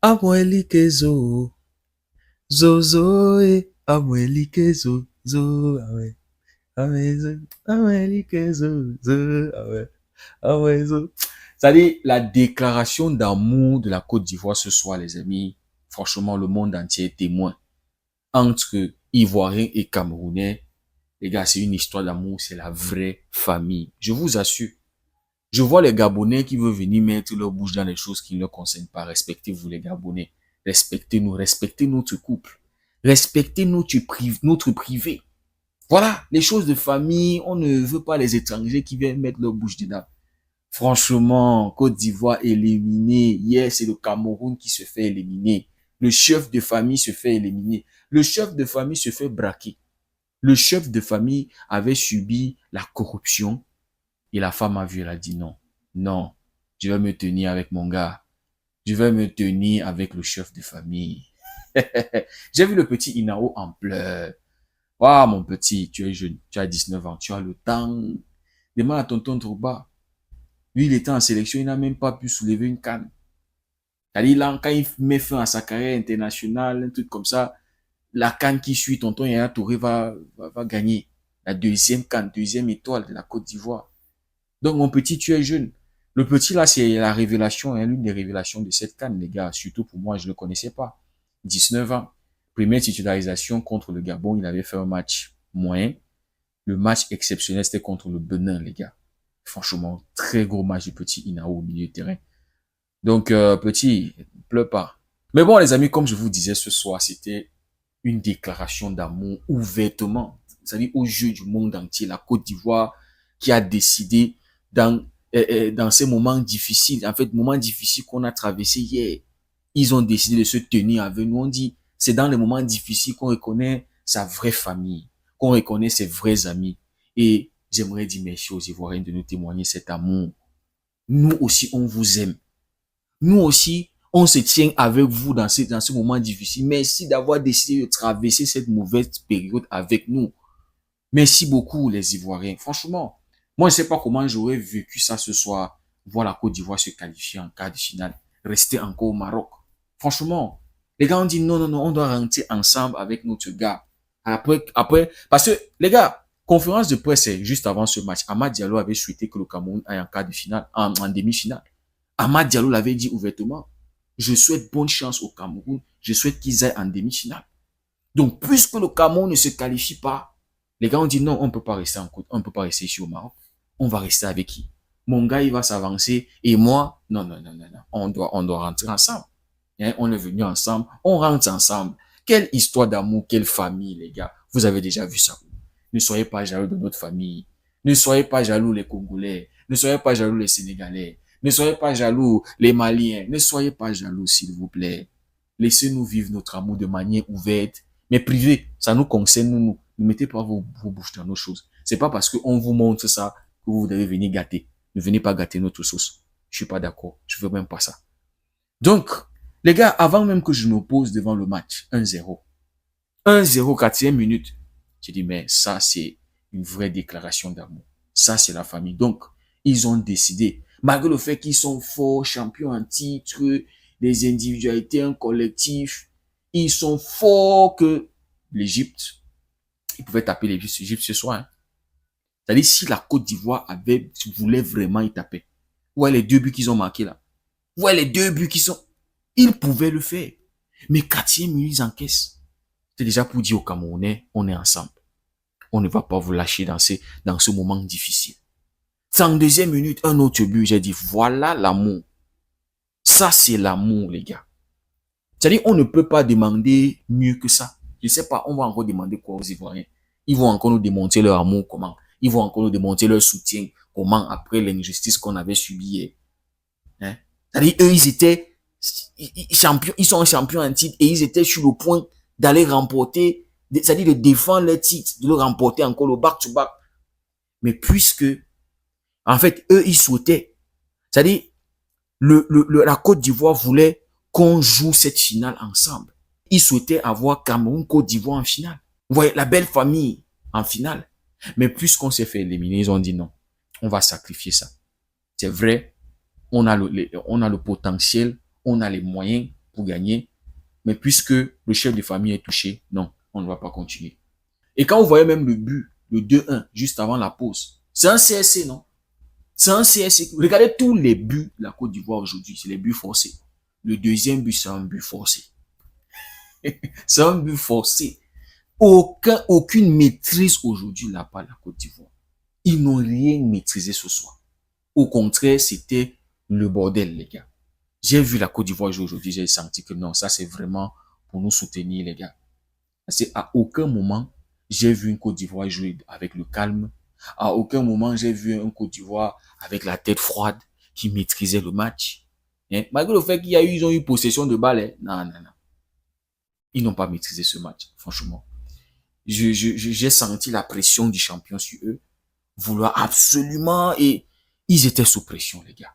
Amwelike zo. Zozo amwelike zo. Zo. Amwelike zo. Zo. Zo. C'est-à-dire, la déclaration d'amour de la Côte d'Ivoire ce soir, les amis, franchement, le monde entier est témoin. Entre Ivoiriens et Camerounais, les gars, c'est une histoire d'amour, c'est la vraie famille. Je vous assure. Je vois les Gabonais qui veulent venir mettre leur bouche dans les choses qui ne leur concernent pas. Respectez-vous, les Gabonais. Respectez-nous, respectez notre couple. Respectez notre privé. Voilà, les choses de famille, on ne veut pas les étrangers qui viennent mettre leur bouche dedans. Franchement, Côte d'Ivoire éliminé. Hier, c'est le Cameroun qui se fait éliminer. Le chef de famille se fait éliminer. Le chef de famille se fait braquer. Le chef de famille avait subi la corruption. Et la femme a vu, elle a dit non. Non, je vais me tenir avec mon gars. Je vais me tenir avec le chef de famille. J'ai vu le petit Inao en pleurs. Waouh, mon petit, tu es jeune, tu as 19 ans, tu as le temps. Demande à tonton Trouba. Lui, il était en sélection, il n'a même pas pu soulever une canne. C'est-à-dire, là, quand il met fin à sa carrière internationale, un truc comme ça, la canne qui suit, tonton Yaya Touré va gagner. La deuxième canne, deuxième étoile de la Côte d'Ivoire. Donc, mon petit, tu es jeune. Le petit, là, c'est la révélation, hein, l'une des révélations de cette canne, les gars. Surtout pour moi, je ne le connaissais pas. 19 ans. Première titularisation contre le Gabon, il avait fait un match moyen. Le match exceptionnel, c'était contre le Benin, les gars. Franchement, très gros match du petit Inao au milieu de terrain. Donc, petit, pleure pas. Mais bon, les amis, comme je vous disais ce soir, c'était une déclaration d'amour ouvertement. C'est-à-dire aux yeux du monde entier, la Côte d'Ivoire qui a décidé dans ces moments difficiles, en fait, moments difficiles qu'on a traversés hier, ils ont décidé de se tenir avec nous. On dit, c'est dans les moments difficiles qu'on reconnaît sa vraie famille, qu'on reconnaît ses vrais amis. Et j'aimerais dire merci aux Ivoiriens de nous témoigner cet amour. Nous aussi, on vous aime. Nous aussi, on se tient avec vous dans ce moment difficile. Merci d'avoir décidé de traverser cette mauvaise période avec nous. Merci beaucoup, les Ivoiriens. Franchement, moi, je ne sais pas comment j'aurais vécu ça ce soir, voir la Côte d'Ivoire se qualifier en quart de finale, rester encore au Maroc. Franchement, les gars ont dit non, non, non, on doit rentrer ensemble avec notre gars. Après, parce que, les gars, conférence de presse, juste avant ce match, Amad Diallo avait souhaité que le Cameroun aille en quart de finale, en demi-finale. Amad Diallo l'avait dit ouvertement. Je souhaite bonne chance au Cameroun. Je souhaite qu'ils aillent en demi-finale. Donc, puisque le Cameroun ne se qualifie pas, les gars ont dit non, on ne peut pas rester en côte, on ne peut pas rester ici au Maroc. On va rester avec qui? Mon gars, il va s'avancer et moi, non, non, non, non, non. On doit rentrer ensemble. Hein, on est venu ensemble, on rentre ensemble. Quelle histoire d'amour, quelle famille, les gars. Vous avez déjà vu ça. Ne soyez pas jaloux de notre famille. Ne soyez pas jaloux les Congolais. Ne soyez pas jaloux les Sénégalais. Ne soyez pas jaloux les Maliens. Ne soyez pas jaloux, s'il vous plaît. Laissez-nous vivre notre amour de manière ouverte, mais privée. Ça nous concerne, nous. Ne mettez pas vos bouches dans nos choses. C'est pas parce qu'on vous montre ça que vous devez venir gâter. Ne venez pas gâter notre sauce. Je suis pas d'accord. Je veux même pas ça. Donc, les gars, avant même que je me pose devant le match, 1-0. 1-0, 4e minute. J'ai dit, mais ça, c'est une vraie déclaration d'amour. Ça, c'est la famille. Donc, ils ont décidé, malgré le fait qu'ils sont forts, champions en titre, des individualités, un collectif, ils sont forts que l'Égypte, ils pouvaient taper l'Égypte ce soir. Hein. C'est-à-dire, si la Côte d'Ivoire voulait vraiment y taper, ouais, les 2 buts qu'ils ont marqués là, ouais, les 2 buts qui sont, ils pouvaient le faire. Mais 4e minute, ils encaissent. C'est déjà pour dire aux Camerounais, on est ensemble. On ne va pas vous lâcher dans ce moment difficile. 102e minute, un autre but, j'ai dit, voilà l'amour. Ça, c'est l'amour, les gars. C'est-à-dire, on ne peut pas demander mieux que ça. Je ne sais pas, on va encore demander quoi aux Ivoiriens. Ils vont encore nous démontrer leur amour, comment. Ils vont encore nous démontrer leur soutien, comment, après l'injustice qu'on avait subie hier. Hein? C'est-à-dire, eux, ils sont champions en titre et ils étaient sur le point d'aller remporter, c'est-à-dire de défendre leur titre, de le remporter encore le back-to-back. Mais puisque, en fait, eux, ils souhaitaient, c'est-à-dire, la Côte d'Ivoire voulait qu'on joue cette finale ensemble. Ils souhaitaient avoir Cameroun-Côte d'Ivoire en finale. Vous voyez, la belle famille en finale. Mais puisqu'on s'est fait éliminer, ils ont dit non, on va sacrifier ça. C'est vrai, on a le potentiel, on a les moyens, pour gagner. Mais puisque le chef de famille est touché, non, on ne va pas continuer. Et quand vous voyez même le but, le 2-1, juste avant la pause, c'est un CSC, non? C'est un CSC. Regardez tous les buts de la Côte d'Ivoire aujourd'hui, c'est les buts forcés. Le deuxième but, c'est un but forcé. C'est un but forcé. Aucune maîtrise aujourd'hui là-bas, la Côte d'Ivoire. Ils n'ont rien maîtrisé ce soir. Au contraire, c'était le bordel, les gars. J'ai vu la Côte d'Ivoire jouer aujourd'hui, j'ai senti que non, ça c'est vraiment pour nous soutenir, les gars. C'est à aucun moment, j'ai vu une Côte d'Ivoire jouer avec le calme. À aucun moment, j'ai vu un Côte d'Ivoire avec la tête froide qui maîtrisait le match. Hein? Malgré le fait ils ont eu possession de balle. Hein? Non, non, non. Ils n'ont pas maîtrisé ce match, franchement. J'ai senti la pression du champion sur eux. Vouloir absolument, et ils étaient sous pression, les gars.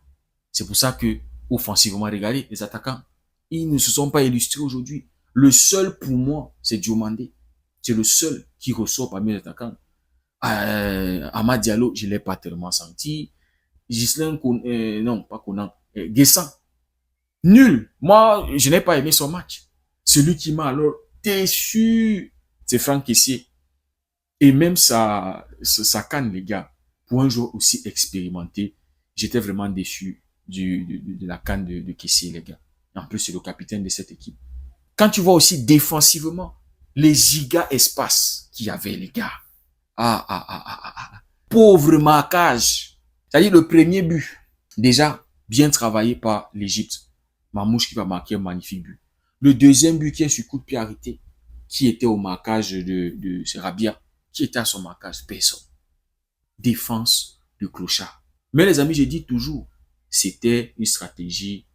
C'est pour ça que, offensivement, regardez, les attaquants, ils ne se sont pas illustrés aujourd'hui. Le seul pour moi, c'est Diomandé. C'est le seul qui ressort parmi les attaquants. Amad Diallo, je l'ai pas tellement senti. Ghislain, non, pas Conan, Guessant. Nul. Moi, je n'ai pas aimé son match. Celui qui m'a alors déçu, c'est Franck Kessié. Et même ça canne, les gars. Pour un joueur aussi expérimenté, j'étais vraiment déçu de la canne de Kessié, les gars. En plus, c'est le capitaine de cette équipe. Quand tu vois aussi défensivement, les giga espaces qu'il y avait, les gars. Pauvre marquage. C'est-à-dire le premier but. Déjà, bien travaillé par l'Égypte. Mamouche qui va marquer un magnifique but. Le deuxième but qui est sur coup de pied arrêté, qui était au marquage de Rabia, qui était à son marquage, personne. Défense de clochard. Mais les amis, je dis toujours, c'était une stratégie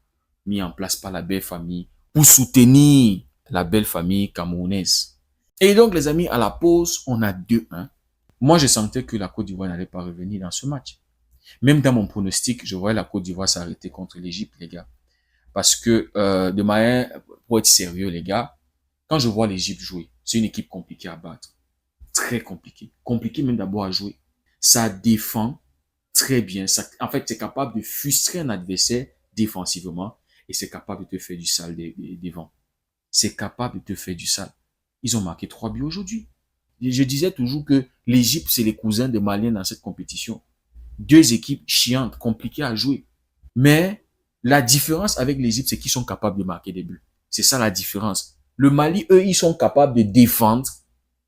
mise en place par la belle famille pour soutenir la belle famille camerounaise. Et donc, les amis, à la pause, on a 2-1. Moi, je sentais que la Côte d'Ivoire n'allait pas revenir dans ce match. Même dans mon pronostic, je voyais la Côte d'Ivoire s'arrêter contre l'Égypte, les gars. Parce que, de manière, pour être sérieux, les gars, quand je vois l'Égypte jouer, c'est une équipe compliquée à battre. Très compliquée. Compliquée même d'abord à jouer. Ça défend très bien. Ça, en fait, c'est capable de frustrer un adversaire défensivement et c'est capable de te faire du sale devant. C'est capable de te faire du sale. Ils ont marqué 3 buts aujourd'hui. Je disais toujours que l'Égypte, c'est les cousins des Maliens dans cette compétition. Deux équipes chiantes, compliquées à jouer. Mais la différence avec l'Égypte, c'est qu'ils sont capables de marquer des buts. C'est ça la différence. Le Mali, eux, ils sont capables de défendre,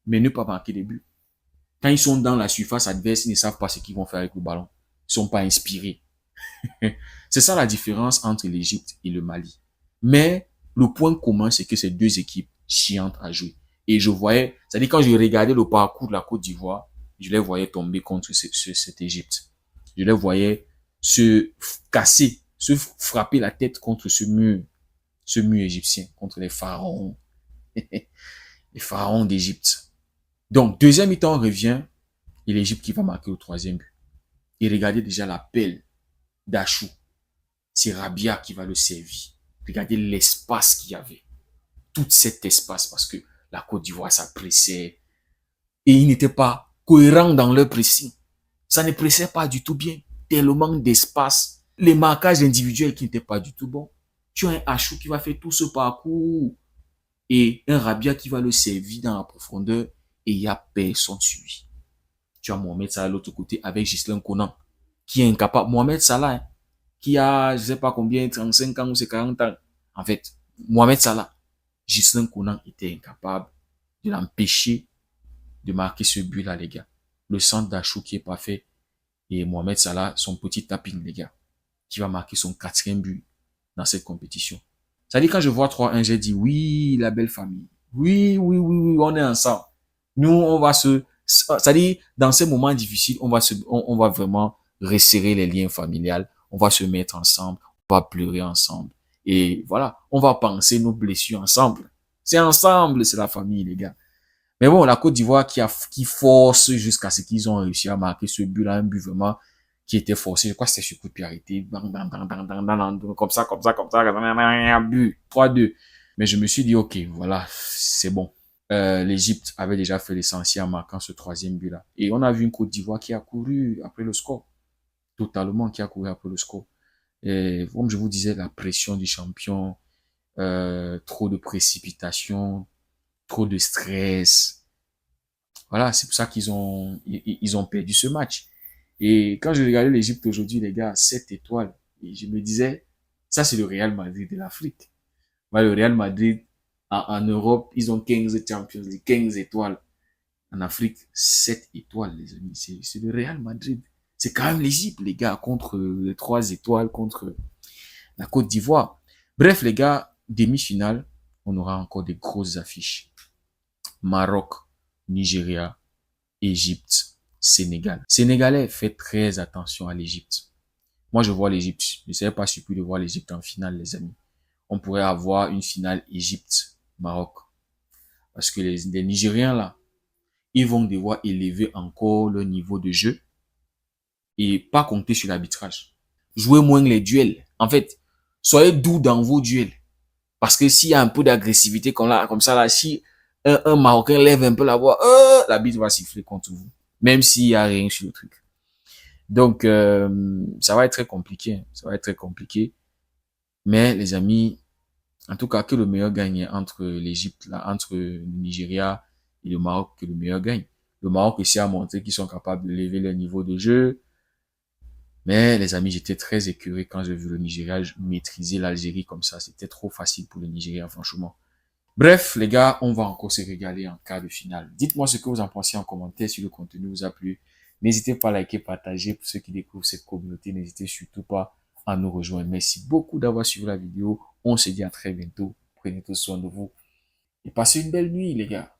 mais ne pas marquer des buts. Quand ils sont dans la surface adverse, ils ne savent pas ce qu'ils vont faire avec le ballon. Ils sont pas inspirés. C'est ça la différence entre l'Égypte et le Mali. Mais le point commun, c'est que c'est deux équipes chiantes à jouer. Et je voyais, c'est-à-dire quand je regardais le parcours de la Côte d'Ivoire, je les voyais tomber contre cette Égypte. Je les voyais se casser, se frapper la tête contre ce mur égyptien, contre les pharaons, les pharaons d'Égypte. Donc, deuxième mi-temps, on revient, et l'Égypte qui va marquer le troisième but. Et regardez déjà l'appel d'Achou. C'est Rabia qui va le servir. Regardez l'espace qu'il y avait. Tout cet espace, parce que la Côte d'Ivoire, ça pressait. Et ils n'étaient pas cohérents dans leur pressing. Ça ne pressait pas du tout bien. Tellement d'espace. Les marquages individuels qui n'étaient pas du tout bons. Tu as un Achou qui va faire tout ce parcours. Et un Rabia qui va le servir dans la profondeur. Et il n'y a personne sur lui. Tu as Mohamed Salah de l'autre côté avec Ghislain Conan. Qui est incapable. Mohamed Salah, hein, qui a, je sais pas combien, 35 ans ou c'est 40 ans. En fait, Mohamed Salah, Ghislain Conan était incapable de l'empêcher de marquer ce but-là, les gars. Le centre d'Achou qui est pas fait. Et Mohamed Salah, son petit tapping, les gars, qui va marquer son 4e but dans cette compétition. Ça dit, quand je vois 3-1, j'ai dit, oui, la belle famille. Oui, oui, oui, oui, on est ensemble. Nous, on va ça dit, dans ces moments difficiles, on va vraiment resserrer les liens familiales. On va se mettre ensemble. On va pleurer ensemble. Et voilà, on va penser nos blessures ensemble. C'est ensemble, c'est la famille, les gars. Mais bon, la Côte d'Ivoire qui force jusqu'à ce qu'ils ont réussi à marquer ce but-là, un but vraiment qui était forcé. Je crois que c'était sur coup de pied arrêté. Bang, bang, bang, bang, bang, bang, comme ça, but. 3-2. Mais je me suis dit, ok, voilà, c'est bon. L'Égypte avait déjà fait l'essentiel en marquant ce 3e but-là. Et on a vu une Côte d'Ivoire qui a couru après le score. Totalement qui a couru après le score. Et comme je vous disais, la pression du champion, trop de précipitation, trop de stress. Voilà, c'est pour ça ils ont perdu ce match. Et quand je regardais l'Égypte aujourd'hui, les gars, 7 étoiles, et je me disais, ça c'est le Real Madrid de l'Afrique. Le Real Madrid, en Europe, ils ont 15 Champions League, 15 étoiles. En Afrique, 7 étoiles, les amis. C'est le Real Madrid. C'est quand même l'Égypte, les gars, contre les 3 étoiles, contre la Côte d'Ivoire. Bref, les gars, demi-finale, on aura encore des grosses affiches. Maroc, Nigeria, Égypte, Sénégal. Sénégalais, faites très attention à l'Égypte. Moi, je vois l'Égypte. Je ne serais pas surpris de voir l'Égypte en finale, les amis. On pourrait avoir une finale Égypte-Maroc. Parce que les Nigériens, là, ils vont devoir élever encore leur niveau de jeu et pas compter sur l'arbitrage. Jouez moins les duels. En fait, soyez doux dans vos duels. Parce que s'il y a un peu d'agressivité comme ça, là, si un Marocain lève un peu la voix, l'arbitre va siffler contre vous. Même s'il y a rien sur le truc. Donc, ça va être très compliqué. Ça va être très compliqué. Mais, les amis, en tout cas, que le meilleur gagne entre l'Égypte, là, entre le Nigeria et le Maroc, que le meilleur gagne. Le Maroc aussi a montré qu'ils sont capables de lever leur niveau de jeu. Mais les amis, j'étais très écœuré quand j'ai vu le Nigeria maîtriser l'Algérie comme ça. C'était trop facile pour le Nigeria, franchement. Bref, les gars, on va encore se régaler en quart de finale. Dites-moi ce que vous en pensez en commentaire si le contenu vous a plu. N'hésitez pas à liker, partager. Pour ceux qui découvrent cette communauté, n'hésitez surtout pas à nous rejoindre. Merci beaucoup d'avoir suivi la vidéo. On se dit à très bientôt. Prenez tout soin de vous. Et passez une belle nuit, les gars.